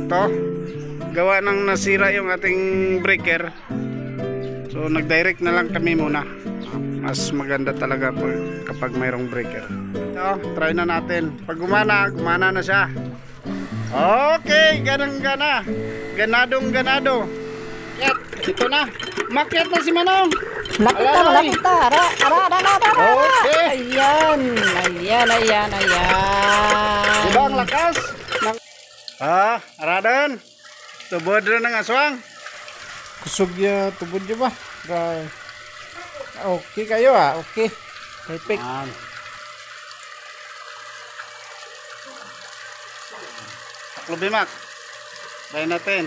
Ito, gawa ng nasira yung ating breaker. So nag-direct na lang kami muna. Mas maganda talaga kapag mayroong breaker. Ito, try na natin. Pag gumana, gumana na siya. Okay, ganang-gana. Ganadong ganado. Yan, ito na. Makyat na si Manong. Malapit na, malapit na. Ara. Okay. Ayan. Diba ang lakas? Aradan. Tubod rin ng aswang. Kusog ya, tubod niyo ba? Okay kayo okay. Perfect. Lubimak. Try natin.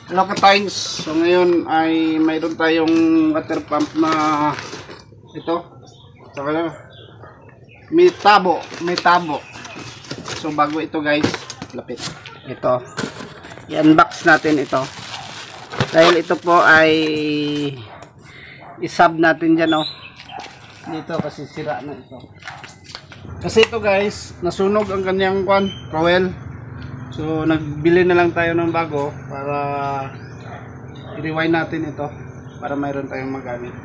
Hello ka-times. So ngayon ay mayroon tayong water pump na ito. So may tabo. So bago ito guys, lapit. Ito. I-unbox natin ito. Dahil ito po ay isab natin dyan dito kasi sira na ito. Kasi ito guys, nasunog ang kanyang coil. So nagbili na lang tayo ng bago para i-rewind natin ito para mayroon tayong magamit.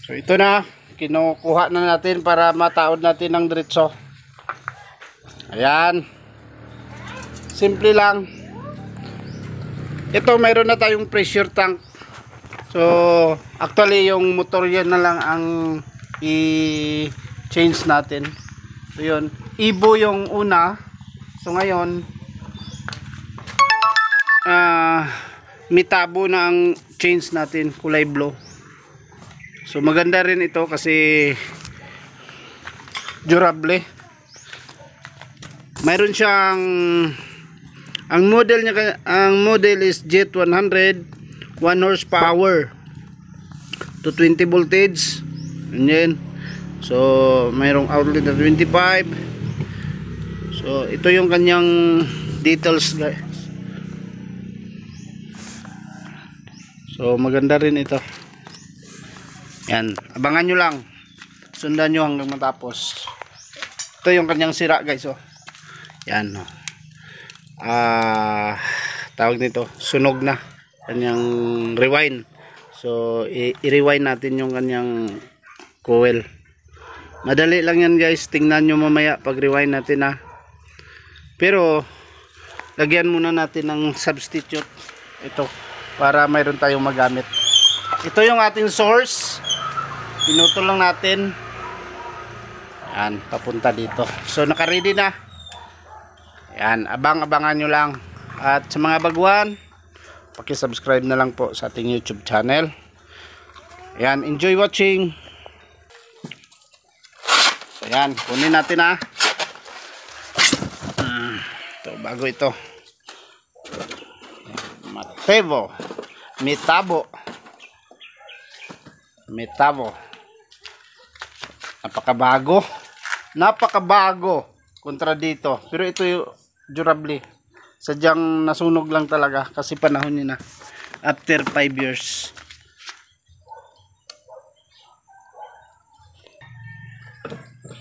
So ito na, kinukuha na natin para mataod natin ng diretso. Ayan. Simple lang. Ito mayroon na tayong pressure tank. So actually yung motor yan na lang ang i-change natin. So yun, Evo yung una. So ngayon may tabo na ang change natin, kulay blue. So maganda rin ito kasi durable. Mayroon siyang ang model is Jet 100, 1 horsepower to 20 voltage. Ganyan. So mayroong outlet na 25. So ito yung kanyang details guys. So maganda rin ito. Yan, abangan nyo lang. Sundan nyo hanggang matapos. Ito yung kanyang sira guys Yan tawag nito, sunog na. Kanyang rewind. So i-rewind natin yung kanyang coil. Madali lang yan guys. Tingnan nyo mamaya pag rewind natin Pero lagyan muna natin ng substitute ito para mayroon tayong magamit. Ito yung ating source. Pinutol lang natin. Yan, papunta dito. So naka-ready na. Yan, abangan nyo lang. At sa mga baguhan, paki-subscribe na lang po sa ating YouTube channel. Yan, enjoy watching. So yan, kunin natin ito, bago ito. Metabo. Napakabago kontra dito. Pero ito yung durable. Sadyang nasunog lang talaga kasi panahon niya na. After 5 years.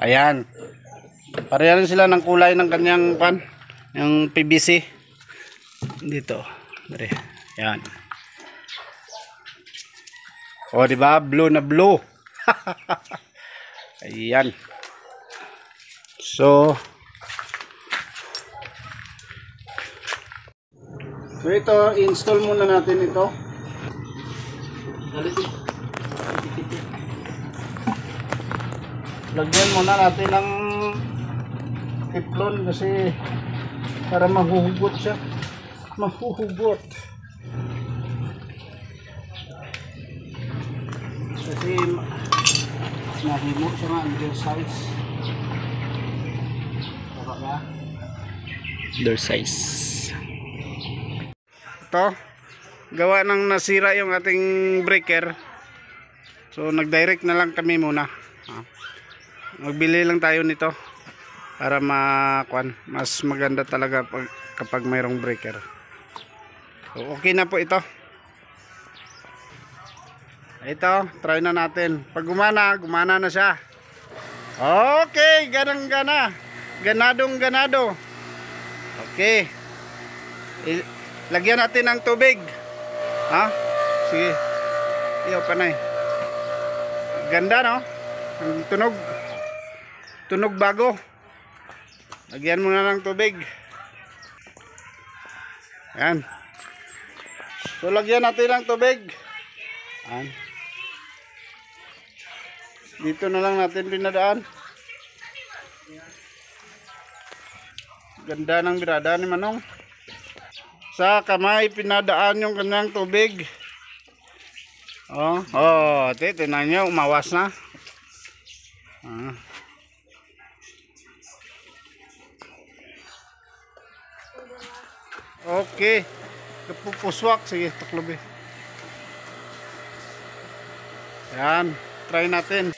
Ayan. Parehan sila ng kulay ng kanyang yung PVC. Dito. Ayan. Diba? Blue na blue. Ayan. So ito, i-install muna natin ito. Lagyan muna natin ng teflon kasi para mahuhugot siya. Kasi mahimo siya nga under size. Under size. Ito, gawa ng nasira yung ating breaker. So nag-direct na lang kami muna. Magbili lang tayo nito para mas maganda talaga kapag mayroong breaker. So okay na po ito. Ito, try na natin. Pag gumana, gumana na siya. Okay, ganang-gana. Ganadong ganado. Okay. Lagyan natin ng tubig. Ha? Sige. Iyo panay. Ganda no? Ang tunog. Tunog bago. Lagyan mo na ng tubig. Yan. So lagyan natin ng tubig. Yan. Dito na lang natin pinadaan. Ganda ng birada ni Manong. Sa kamay pinadaan yung kanyang tubig. Tinan nyo, umawas na. Okay. Kapupuswak. Sige, taklob eh. Yan. Try natin.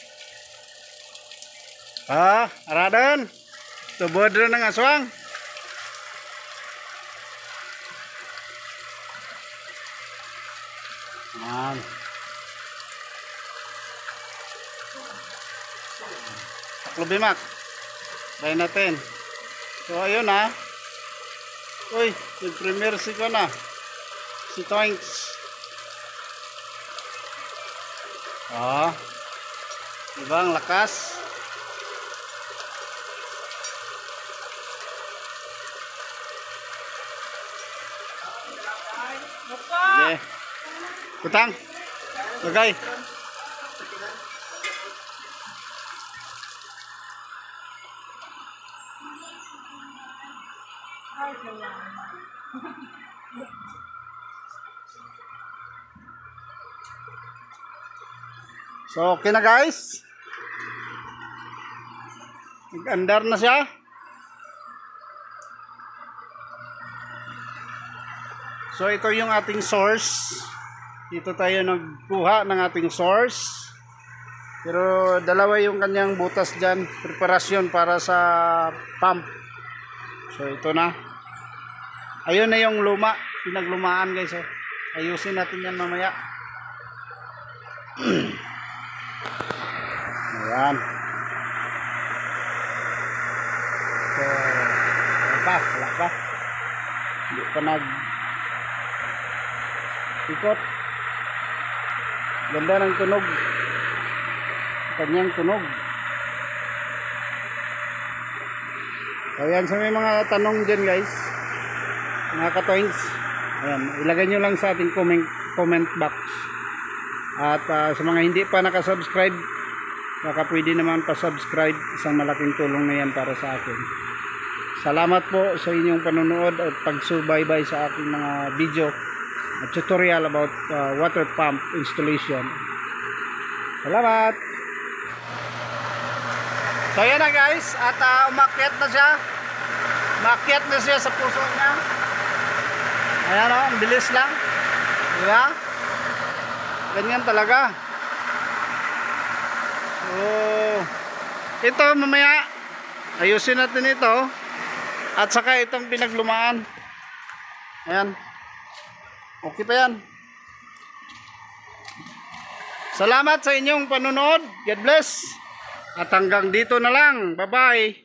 Aradan. Tubod rin ng aswang. Yan. Taklob eh, Mac. Try natin. So, ayun ha. Uy, nag-premier si ko na. Si Toinks. Diba ang lakas? Okay. Kutang. Lagay. So, okay na guys. Nag-andar na siya. So, ito yung ating source. Dito tayo nagkuha ng ating source. Pero dalawa yung kanyang butas dyan. Preparasyon para sa pump. So, ito na. Ayun na yung luma. Pinaglumaan guys. Ayusin natin yan mamaya. Ayan. So, wala pa. Hindi pa ikot. Ganda ng tunog. Kanyang tunog. Ayan, sa may mga tanong dyan guys, mga katoings, ayan, ilagay nyo lang sa ating comment box. At sa mga hindi pa nakasubscribe, baka pwede naman pa-subscribe. Isang malaking tulong na yan para sa akin. Salamat po sa inyong panonood at pagsubaybay sa aking mga video at tutorial about water pump installation. Salamat! So yan na guys, at umakyat na siya. Umakyat na siya sa puso niya. Ayan o, ang bilis lang. Diba? Ganyan talaga. So, ito mamaya ayusin natin ito. At saka itong pinaglumaan. Ayan. Okay pa yan. Salamat sa inyong panonood. God bless. At hanggang dito na lang. Bye-bye.